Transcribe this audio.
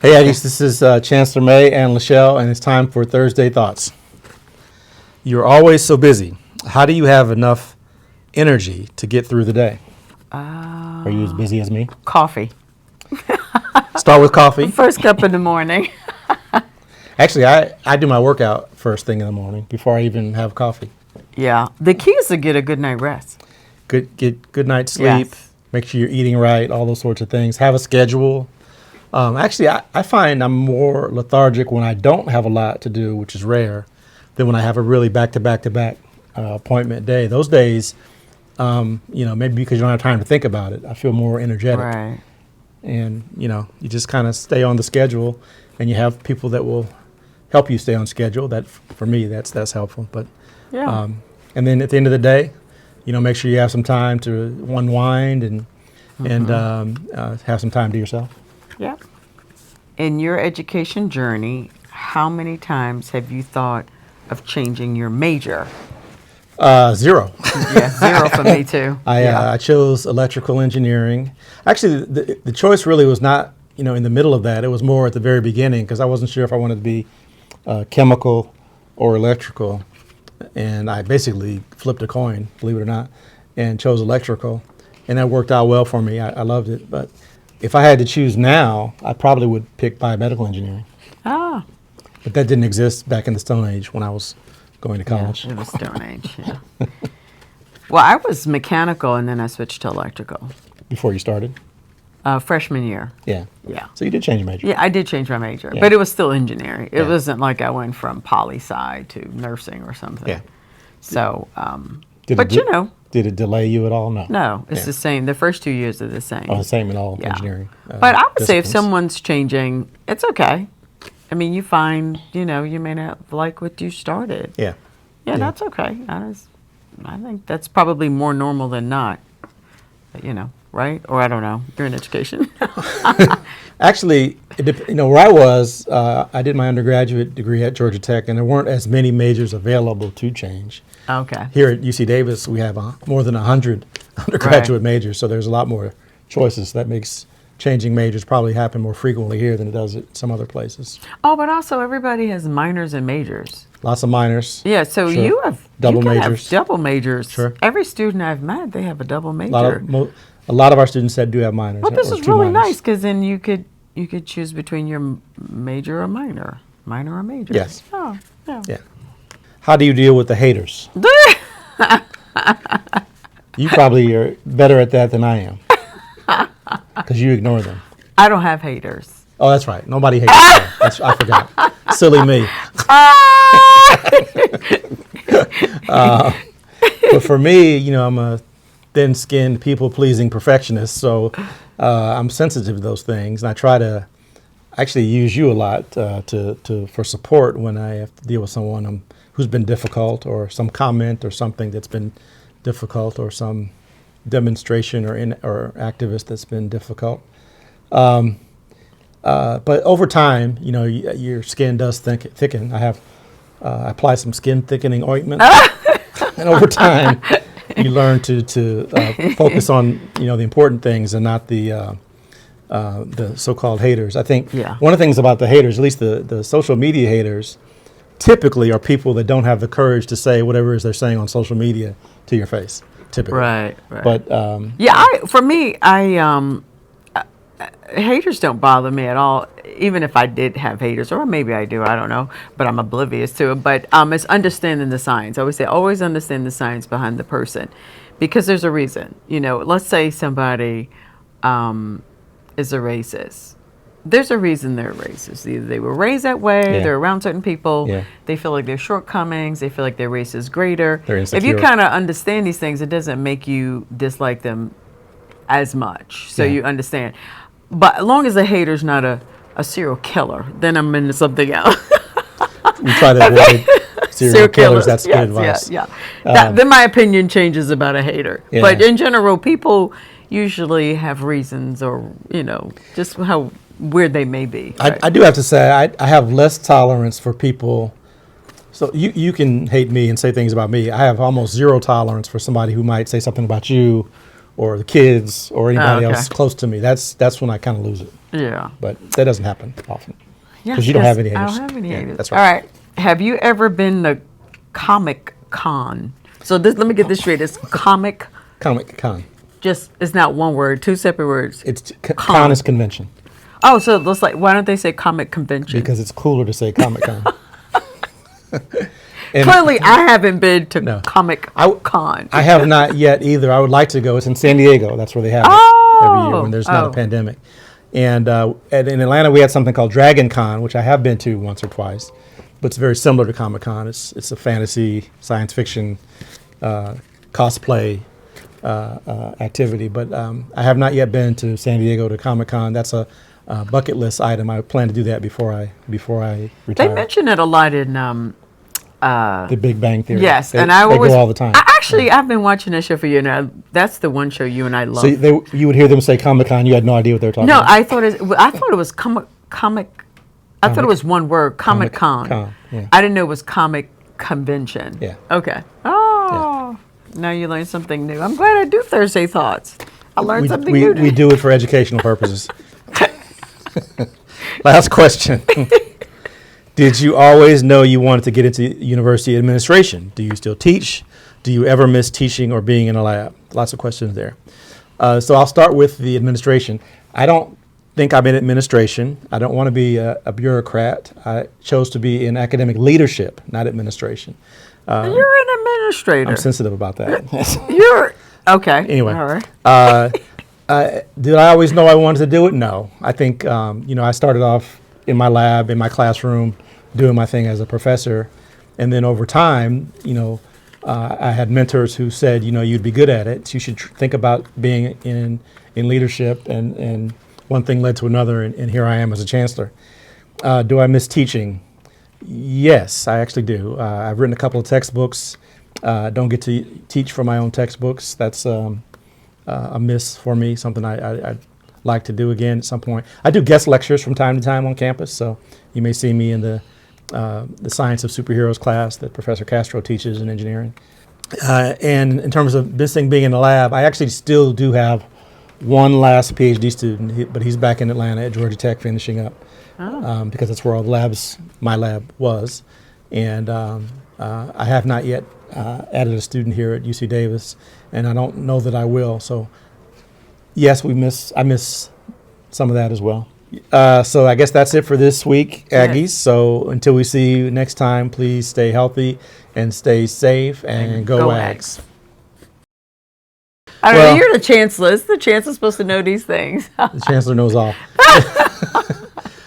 Hey, Aggies, this is Chancellor May and LeShelle, and it's time for Thursday Thoughts. You're always so busy. How do you have enough energy to get through the day? Are you as busy as me? Coffee. Start with coffee. First cup in the morning. Actually, I do my workout first thing in the morning before I even have coffee. Yeah. The key is to get a good night rest. Get good night's sleep. Yes. Make sure you're eating right, all those sorts of things. Have a schedule. Actually, I find I'm more lethargic when I don't have a lot to do, which is rare, than when I have a really back-to-back-to-back appointment day. Those days, maybe because you don't have time to think about it, I feel more energetic. Right. And, you just kind of stay on the schedule, and you have people that will help you stay on schedule. That, for me, that's helpful. But Yeah. and then at the end of the day, make sure you have some time to unwind and have some time to yourself. Yeah. In your education journey, how many times have you thought of changing your major? 0. Yeah, 0 for me too. I chose electrical engineering. Actually, the choice really was not, in the middle of that. It was more at the very beginning because I wasn't sure if I wanted to be chemical or electrical. And I basically flipped a coin, believe it or not, and chose electrical. And that worked out well for me. I loved it. But if I had to choose now, I probably would pick biomedical engineering. Ah. But that didn't exist back in the Stone Age when I was going to college. Yeah, it was Stone Age, yeah. Well, I was mechanical and then I switched to electrical. Before you started? Freshman year. Yeah. Yeah. So you did change your major? Yeah, I did change my major, Yeah. but it was still engineering. It Yeah. wasn't like I went from poli-sci to nursing or something. Yeah. So, Did but it Did it delay you at all? No. No, it's Yeah. the same. The first 2 years are the same. Oh, the same in all Yeah. engineering. But I would say if disciplines. someone's changing, it's okay. I mean, you find, you may not like what you started. Yeah. Yeah, that's okay. I think that's probably more normal than not. But, right? Or I don't know. You're in education. Actually, where I was, I did my undergraduate degree at Georgia Tech, and there weren't as many majors available to change. Okay. Here at UC Davis, we have more than 100 undergraduate majors, so there's a lot more choices. That makes changing majors probably happen more frequently here than it does at some other places. Oh, but also everybody has minors and majors. Lots of minors. Yeah, so Sure. you have double you can majors. Have double majors. Sure. Every student I've met, they have a double major. A lot of our students do have minors. But this or is two really minors. nice because then you could choose between your major or minor or major. Yes. Oh, yeah. Yeah. How do you deal with the haters? You probably are better at that than I am because you ignore them. I don't have haters. Oh, that's right. Nobody hates me. I forgot. Silly me. But for me, I'm a thin-skinned, people-pleasing perfectionist, so I'm sensitive to those things, and I try to actually use you a lot for support when I have to deal with someone who's been difficult, or some comment or something that's been difficult, or some demonstration or activist that's been difficult. But over time, your skin does thicken. I apply some skin thickening ointment, and over time, you learn to focus on the important things and not the so-called haters. I think one of the things about the haters, at least the social media haters, typically are people that don't have the courage to say whatever it is they're saying on social media to your face. Typically, Right. But haters don't bother me at all, even if I did have haters, or maybe I do, I don't know, but I'm oblivious to it. But it's understanding the signs. I always say, always understand the signs behind the person, because there's a reason. Let's say somebody is a racist. There's a reason they're racist. Either they were raised that way, they're around certain people, they feel like their shortcomings, they feel like their race is greater. They're insecure. If you kind of understand these things, it doesn't make you dislike them as much. So you understand. But as long as the hater's not a serial killer, then I'm into something else. We try to avoid serial killers. That's good advice. Yeah. Then my opinion changes about a hater. Yeah. But in general, people usually have reasons, or just how weird they may be. Right? I do have to say I have less tolerance for people. So you can hate me and say things about me. I have almost zero tolerance for somebody who might say something about you or the kids or anybody okay. else close to me. That's when I kind of lose it. Yeah. But that doesn't happen often. Yeah, 'Cause you don't have any I haters. don't have any Yeah, haters. that's All right. right. Have you ever been to Comic Con? So let me get this straight. It's Comic, Comic Con. just, it's not one word, two separate words. It's con is convention Oh, so it looks like, why don't they say Comic Convention? because it's cooler to say Comic Con. And Clearly, I haven't been to No. Comic I- Con. I have not yet either. I would like to go. It's in San Diego. That's where they have it every year when there's not a pandemic. And in Atlanta, we had something called Dragon Con, which I have been to once or twice, but it's very similar to Comic Con. It's a fantasy, science fiction, cosplay activity. But I have not yet been to San Diego to Comic Con. That's a bucket list item. I plan to do that before I They retire. mention it a lot in, The Big Bang Theory. yes, They, and I they always go all the time. I've been watching that show for you, and that's the one show you and I love. So you would hear them say Comic Con. You had no idea what they were talking No, about. I thought it was comic. I thought it was one word, Comic Con. Con, yeah. I didn't know it was Comic Convention. Yeah. Okay. Oh, now you learned something new. I'm glad I do Thursday Thoughts. I learned something we, new. we do it for educational purposes. Last question. Did you always know you wanted to get into university administration? Do you still teach? Do you ever miss teaching or being in a lab? Lots of questions there. So I'll start with the administration. I don't think I'm in administration. I don't want to be a bureaucrat. I chose to be in academic leadership, not administration. You're an administrator. I'm sensitive about that. You're okay. Anyway, All right. did I always know I wanted to do it? No. I think, I started off in my lab, in my classroom, doing my thing as a professor. And then over time, I had mentors who said, you'd be good at it. You should think about being in leadership. And one thing led to another, and here I am as a chancellor. Do I miss teaching? Yes, I actually do. I've written a couple of textbooks. Don't get to teach from my own textbooks. That's a miss for me, something I'd like to do again at some point. I do guest lectures from time to time on campus, so you may see me in the Science of Superheroes class that Professor Castro teaches in engineering. And in terms of missing being in the lab, I actually still do have one last PhD student, but he's back in Atlanta at Georgia Tech finishing up because that's where all the my lab was. And I have not yet added a student here at UC Davis, and I don't know that I will. So yes, I miss some of that as well. So I guess that's it for this week, Aggies. Yes. So until we see you next time, please stay healthy and stay safe and go Ags. I don't Well- know. You're the chancellor. The chancellor's supposed to know these things. The chancellor knows all.